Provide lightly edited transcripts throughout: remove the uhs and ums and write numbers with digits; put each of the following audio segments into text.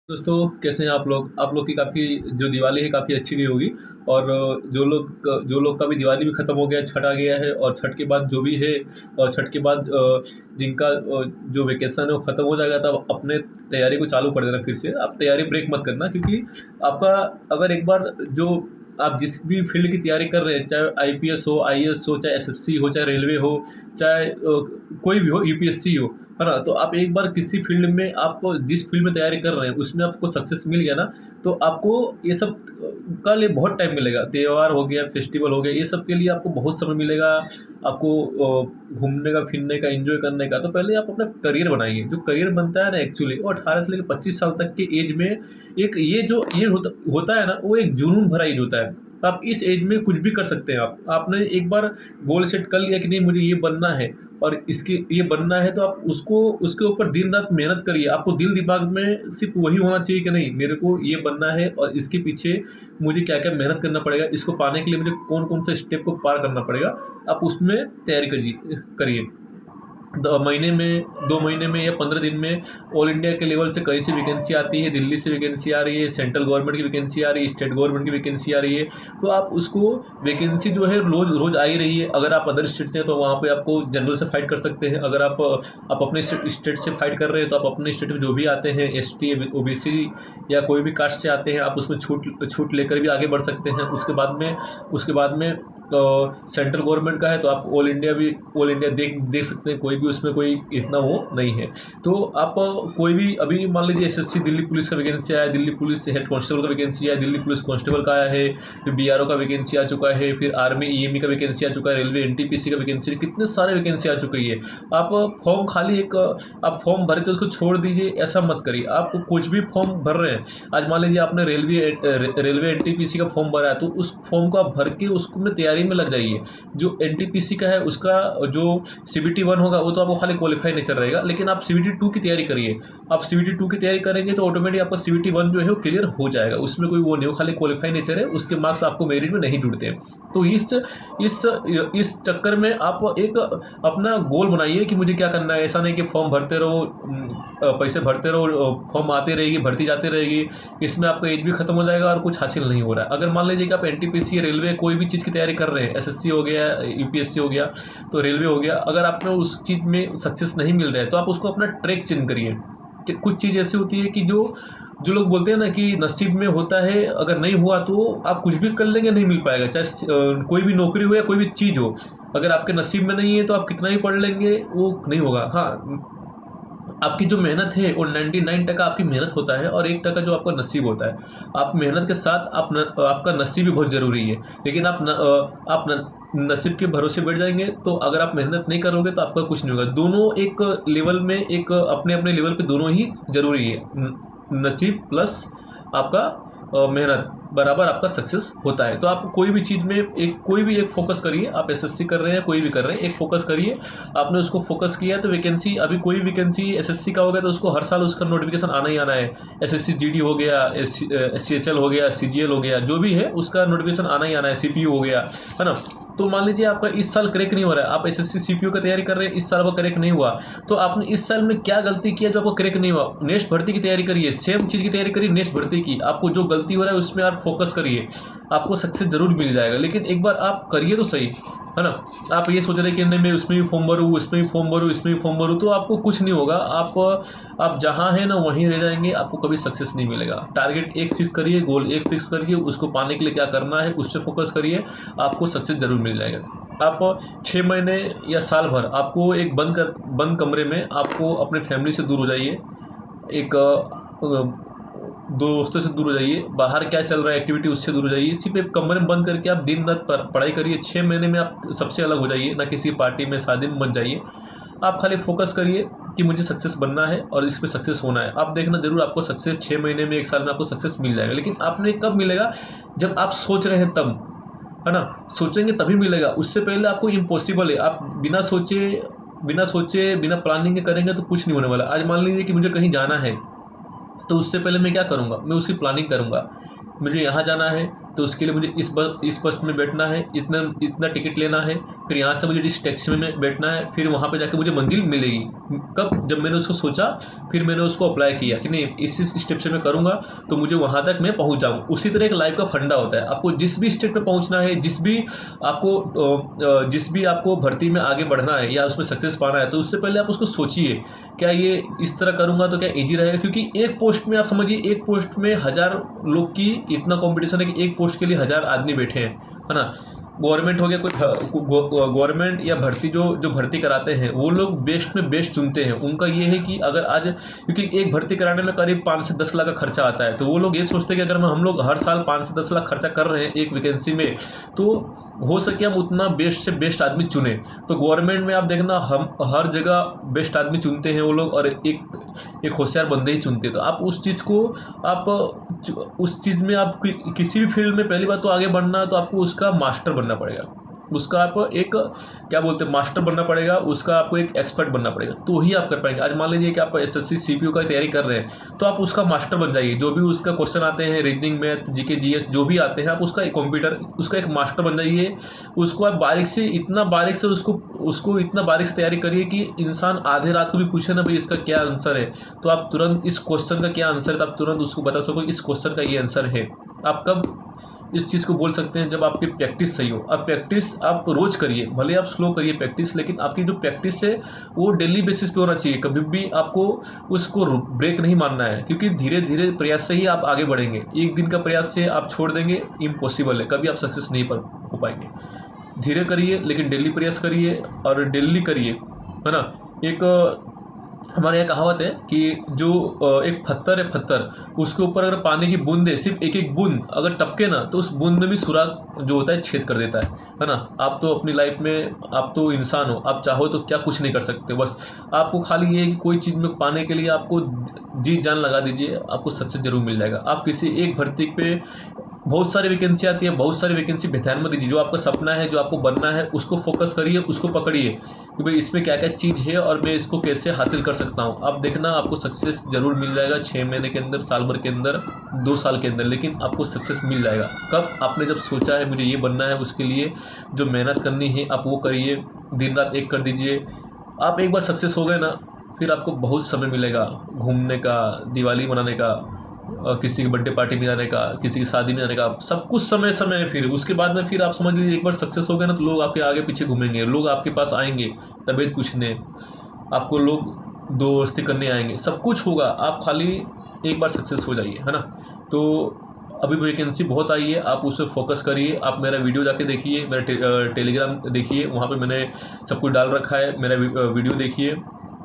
दोस्तों, कैसे हैं आप लोग की काफ़ी जो दिवाली है काफ़ी अच्छी गई होगी। और जो लोग का भी दिवाली भी ख़त्म हो गया, छठ आ गया है। और छठ के बाद जो भी है, और छठ के बाद जिनका जो वेकेशन है वो ख़त्म हो जाएगा, तब अपने तैयारी को चालू कर देना। फिर से आप तैयारी ब्रेक मत करना, क्योंकि आपका अगर एक बार जो आप जिस भी फील्ड की तैयारी कर रहे हैं, चाहे आईपीएस हो, आईएएस हो, चाहे एसएससी हो, चाहे रेलवे हो, चाहे कोई भी हो, यूपीएससी हो, है ना। तो आप एक बार किसी फील्ड में, आप जिस फील्ड में तैयारी कर रहे हैं उसमें आपको सक्सेस मिल गया ना, तो आपको ये सब का लिए बहुत टाइम मिलेगा। त्यौहार हो गया, फेस्टिवल हो गया, ये सब के लिए आपको बहुत समय मिलेगा। आपको घूमने का, फिरने का, एंजॉय करने का। तो पहले आप अपना करियर बनाइए। जो करियर बनता है ना, एक्चुअली वो 18 से लेकर 25 साल तक के एज में एक ये होता है ना, वो एक जुनून भरा एज होता है। आप इस एज में कुछ भी कर सकते हैं। आपने एक बार गोल सेट कर लिया कि नहीं, मुझे ये बनना है और इसके ये बनना है, तो आप उसको उसके ऊपर दिन रात मेहनत करिए। आपको दिल दिमाग में सिर्फ वही होना चाहिए कि नहीं, मेरे को ये बनना है और इसके पीछे मुझे क्या क्या मेहनत करना पड़ेगा, इसको पाने के लिए मुझे कौन कौन से स्टेप को पार करना पड़ेगा। आप उसमें तैयारी करिए। 2 महीने में या 15 दिन में ऑल इंडिया के लेवल से कहीं से वैकेंसी आती है। दिल्ली से वैकेंसी आ रही है, सेंट्रल गवर्नमेंट की वैकेंसी आ रही है, स्टेट गवर्नमेंट की वैकेंसी आ रही है। तो आप उसको, वैकेंसी जो है रोज़ रोज़ आ ही रही है। अगर आप अदर स्टेट से हैं तो वहाँ पे आपको जनरल से फाइट कर सकते हैं। अगर आप अपने स्टेट से फाइट कर रहे हैं, तो आप अपने स्टेट में जो भी आते हैं, एसटी, ओबीसी या कोई भी कास्ट से आते हैं, आप उसमें छूट लेकर भी आगे बढ़ सकते हैं। उसके बाद में सेंट्रल गवर्नमेंट का है, तो आप ऑल इंडिया देख सकते हैं। कोई भी उसमें कोई इतना वो नहीं है। तो आप कोई भी, अभी मान लीजिए एसएससी दिल्ली पुलिस का वैकेंसी आया है, दिल्ली पुलिस हेड कांस्टेबल का वैकेंसी आया है, दिल्ली पुलिस कांस्टेबल का आया है, फिर बीआरओ का वैकेंसी आ चुका है, फिर आर्मी ईएमई का वैकेंसी आ चुका है, रेलवे एनटीपीसी का वैकेंसी, कितने सारे वैकेंसी आ चुकी है। आप फॉर्म खाली एक आप फॉर्म भर के उसको छोड़ दीजिए, ऐसा मत करिए। आप कुछ भी फॉर्म भर रहे हैं, आज मान लीजिए आपने रेलवे एनटीपीसी का फॉर्म भरा है, तो उस फॉर्म को आप भर के उसको में तैयारी में लग जाइए। जो एनटीपीसी का है उसका जो सीबीटी 1 होगा, वो तो आपको खाली क्वालिफाई नेचर रहेगा, लेकिन आप सीबीटी 2 की तैयारी करिए। आप सीबीटी 2 की तैयारी करेंगे तो ऑटोमेटिक आपका सीबीटी 1 जो है वो क्लियर हो जाएगा। उसमें कोई वो नहीं हो, खाली क्वालिफाई नेचर है, उसके मार्क्स आपको मेरिट में नहीं जुड़ते। तो इस इस चक्कर में आप एक अपना गोल बनाइए कि मुझे क्या करना है। ऐसा नहीं कि फॉर्म भरते रहो, पैसे भरते रहो, फॉर्म आते रहेगी, भर्ती जाती रहेगी, इसमें आपका एज भी खत्म हो जाएगा और कुछ हासिल नहीं हो रहा है। अगर मान लीजिए कि आप एनटीपीसी, रेलवे, कोई भी चीज़ की तैयारी कर रहे हैं, एसएससी हो गया, यूपीएससी हो गया, तो रेलवे हो गया, अगर आपको उस चीज़ में सक्सेस नहीं मिल रहा है, तो आप उसको अपना ट्रैक चेंज करिए। कुछ चीज़ ऐसी होती है कि जो जो लोग बोलते हैं ना कि नसीब में होता है, अगर नहीं हुआ तो आप कुछ भी कर लेंगे, नहीं मिल पाएगा। चाहे कोई भी नौकरी हो या कोई भी चीज़ हो, अगर आपके नसीब में नहीं है तो आप कितना ही पढ़ लेंगे, वो नहीं होगा। हाँ, आपकी जो मेहनत है वो 99% आपकी मेहनत होता है और 1% जो आपका नसीब होता है। आप मेहनत के साथ आपका नसीब भी बहुत ज़रूरी है। लेकिन नसीब के भरोसे बैठ जाएंगे, तो अगर आप मेहनत नहीं करोगे तो आपका कुछ नहीं होगा। दोनों एक लेवल में, एक अपने अपने लेवल पे दोनों ही ज़रूरी है। नसीब प्लस आपका मेहनत बराबर आपका सक्सेस होता है। तो आप कोई भी चीज़ में कोई भी एक फोकस करिए। आप एसएससी कर रहे हैं, कोई भी कर रहे हैं, एक फोकस करिए। आपने उसको फोकस किया तो वैकेंसी, अभी कोई वैकेंसी एसएससी का हो गया तो उसको हर साल उसका नोटिफिकेशन आना ही आना है। एसएससी जीडी हो गया, एससीएचएल हो गया, सीजीएल हो गया, जो भी है उसका नोटिफिकेशन आना ही आना है। सीपीयू हो गया, है ना। तो मान लीजिए आपका इस साल क्रैक नहीं हो रहा है, आप एसएससी सीपीयू का तैयारी कर रहे हैं, इस साल आपका क्रैक नहीं हुआ, तो आपने इस साल में क्या गलती किया जो आपको क्रैक नहीं हुआ। नेक्स्ट भर्ती की तैयारी करिए, सेम चीज़ की तैयारी करिए नेक्स्ट भर्ती की। आपको जो गलती हो रहा है उसमें आप फोकस करिए, आपको सक्सेस जरूर मिल जाएगा। लेकिन एक बार आप करिए तो सही, है ना। आप ये सोच रहे कि नहीं, मैं उसमें भी फॉर्म भरूँ, उसमें भी फॉर्म भरूँ, इसमें भी फॉर्म भरूँ, तो आपको कुछ नहीं होगा। आप जहाँ हैं ना वहीं रह जाएंगे, आपको कभी सक्सेस नहीं मिलेगा। टारगेट एक फिक्स करिए, गोल एक फिक्स करिए, उसको पाने के लिए क्या करना है उस पर फोकस करिए, आपको सक्सेस जरूर मिल जाएगा। आप 6 महीने या साल भर आपको एक बंद कमरे में आपको अपने फैमिली से दूर हो जाइए, एक दोस्तों से दूर हो जाइए, बाहर क्या चल रहा है एक्टिविटी उससे दूर हो जाइए। इसी पे कमरे में बंद करके आप दिन रात पढ़ाई करिए। 6 महीने में आप सबसे अलग हो जाइए, ना किसी पार्टी में, शादी में मत जाइए। आप खाली फोकस करिए कि मुझे सक्सेस बनना है और इस पे सक्सेस होना है। आप देखना जरूर आपको सक्सेस 6 महीने में, 1 साल में आपको सक्सेस मिल जाएगा। लेकिन आपने कब मिलेगा, जब आप सोच रहे हैं तब, है ना। सोचेंगे तभी मिलेगा, उससे पहले आपको इम्पॉसिबल है। आप बिना सोचे बिना प्लानिंग के करेंगे तो कुछ नहीं होने वाला। आज मान लीजिए कि मुझे कहीं जाना है, तो उससे पहले मैं क्या करूँगा, मैं उसकी प्लानिंग करूँगा मुझे यहाँ जाना है तो उसके लिए मुझे इस बस में बैठना है, इतना टिकट लेना है, फिर यहाँ से मुझे इस टैक्सी में बैठना है, फिर वहाँ पे जाके मुझे मंजिल मिलेगी कब, जब मैंने उसको सोचा, फिर मैंने उसको अप्लाई किया कि नहीं इस स्टेप से मैं करूँगा तो मुझे वहाँ तक मैं पहुँच जाऊँ। उसी तरह एक लाइफ का फंडा होता है। आपको जिस भी स्टेप पे पहुँचना है, जिस भी आपको भर्ती में आगे बढ़ना है या उसमें सक्सेस पाना है, तो उससे पहले आप उसको सोचिए क्या ये इस तरह करूँगा तो क्या ईजी रहेगा। क्योंकि एक पोस्ट में आप समझिए, एक पोस्ट में 1000 लोग की इतना कंपटीशन है कि एक पोस्ट के लिए 1000 आदमी बैठे हैं, है ना। गवर्नमेंट हो गया, कोई गवर्नमेंट या भर्ती जो भर्ती कराते हैं वो लोग बेस्ट में बेस्ट चुनते हैं। उनका ये है कि अगर आज, क्योंकि एक भर्ती कराने में करीब 5 से 10 लाख का खर्चा आता है, तो वो लोग ये सोचते हैं कि अगर हम लोग हर साल 5 से 10 लाख खर्चा कर रहे हैं एक वैकेंसी में, तो हो सके हम उतना बेस्ट से बेस्ट आदमी चुने। तो गवर्नमेंट में आप देखना हम हर जगह बेस्ट आदमी चुनते हैं वो लोग, और एक होशियार बंदे ही चुनते हैं। तो आप उस चीज़ को, आप उस चीज़ में आप किसी भी फील्ड में पहली बात तो आगे बढ़ना है तो आपको उसका मास्टर बनना पड़ेगा, उसका आप एक क्या बोलते हैं मास्टर बनना पड़ेगा, उसका आपको एक एक्सपर्ट बनना पड़ेगा, तो ही आप कर पाएंगे। आज मान लीजिए कि आप एसएससी सीपीयू का तैयारी कर रहे हैं तो आप उसका मास्टर बन जाइए। जो भी उसका क्वेश्चन आते हैं, रीजनिंग, मैथ, जीके, जीएस जो भी आते हैं, आप उसका एक कंप्यूटर, उसका एक मास्टर बन जाइए। उसको आप इतना बारीक से उसको इतना बारीक से तैयारी करिए कि इंसान आधे रात को भी पूछे ना भाई इसका क्या आंसर है, तो आप तुरंत इस क्वेश्चन का क्या आंसर है तो आप तुरंत उसको बता सको इस क्वेश्चन का ये आंसर है। आप कब इस चीज़ को बोल सकते हैं, जब आपकी प्रैक्टिस सही हो। अब प्रैक्टिस आप रोज़ करिए, भले आप स्लो करिए प्रैक्टिस, लेकिन आपकी जो प्रैक्टिस है वो डेली बेसिस पे होना चाहिए। कभी भी आपको उसको ब्रेक नहीं मारना है, क्योंकि धीरे धीरे प्रयास से ही आप आगे बढ़ेंगे। एक दिन का प्रयास से आप छोड़ देंगे, इम्पॉसिबल है, कभी आप सक्सेस नहीं हो पाएंगे। धीरे करिए लेकिन डेली प्रयास करिए और डेली करिए, है ना। एक हमारे यहाँ कहावत है कि जो एक पत्थर है, पत्थर उसके ऊपर अगर पानी की बूंद है, सिर्फ एक एक बूंद अगर टपके ना तो उस बूंद में भी सुराग जो होता है छेद कर देता है ना। आप तो अपनी लाइफ में, आप तो इंसान हो, आप चाहो तो क्या कुछ नहीं कर सकते। बस आपको खाली ये है कि कोई चीज़ में पाने के लिए आपको जी जान लगा दीजिए, आपको सक्सेस जरूर मिल जाएगा। आप किसी एक भर्ती पे बहुत सारी वैकेंसी आती है, बहुत सारी वैकेंसी पे ध्यान मत दीजिए। जो आपका सपना है, जो आपको बनना है, उसको फोकस करिए, उसको पकड़िए कि भाई इसमें क्या क्या चीज़ है और मैं इसको कैसे हासिल कर सकता हूँ। आप देखना आपको सक्सेस ज़रूर मिल जाएगा, 6 महीने के अंदर, साल भर के अंदर, 2 साल के अंदर, लेकिन आपको सक्सेस मिल जाएगा। कब? आपने जब सोचा है मुझे ये बनना है, उसके लिए जो मेहनत करनी है आप वो करिए, दिन रात एक कर दीजिए। आप एक बार सक्सेस हो गए ना, फिर आपको बहुत समय मिलेगा घूमने का, दिवाली मनाने का, किसी की बर्थडे पार्टी में जाने का, किसी की शादी में जाने का, सब कुछ समय समय है। फिर उसके बाद में फिर आप समझ लीजिए एक बार सक्सेस हो गए ना तो लोग आपके आगे पीछे घूमेंगे, लोग आपके पास आएंगे तबीयत पूछने, आपको लोग दोस्ती करने आएंगे, सब कुछ होगा। आप खाली एक बार सक्सेस हो जाइए, है ना। तो अभी वैकेंसी बहुत आई है, आप उस पर फोकस करिए। आप मेरा वीडियो जाके देखिए, मेरा टेलीग्राम देखिए, वहाँ पे मैंने सब कुछ डाल रखा है। मेरा वीडियो देखिए,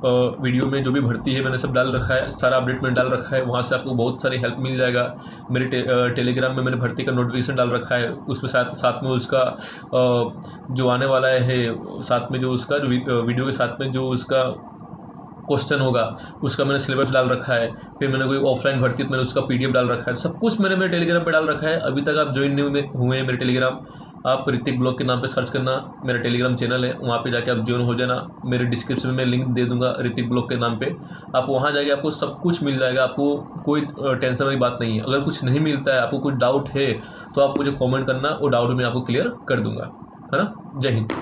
वीडियो में जो भी भर्ती है मैंने सब डाल रखा है, सारा अपडेट मैंने डाल रखा है। वहाँ से आपको बहुत सारी हेल्प मिल जाएगा। मेरे टेलीग्राम में मैंने भर्ती का नोटिफिकेशन डाल रखा है, उसमें साथ में उसका जो आने वाला है, साथ में जो उसका वीडियो के साथ में जो उसका क्वेश्चन होगा उसका मैंने सिलेबस डाल रखा है। फिर मैंने कोई ऑफलाइन भर्ती तो मैंने उसका PDF डाल रखा है। सब कुछ मैंने मेरे टेलीग्राम पे डाल रखा है। अभी तक आप ज्वाइन नहीं हुए हैं मेरे टेलीग्राम, आप ऋतिक ब्लॉग के नाम पे सर्च करना, मेरा टेलीग्राम चैनल है, वहाँ पे जाके आप ज्वाइन हो जाना। मेरे डिस्क्रिप्शन में मैं लिंक दे दूंगा ऋतिक ब्लॉग के नाम पे, आप वहाँ जाके आपको सब कुछ मिल जाएगा। आपको कोई टेंशन वाली बात नहीं है। अगर कुछ नहीं मिलता है, आपको कुछ डाउट है तो आप मुझे कॉमेंट करना, वो डाउट मैं आपको क्लियर कर दूँगा, है ना। जय हिंद।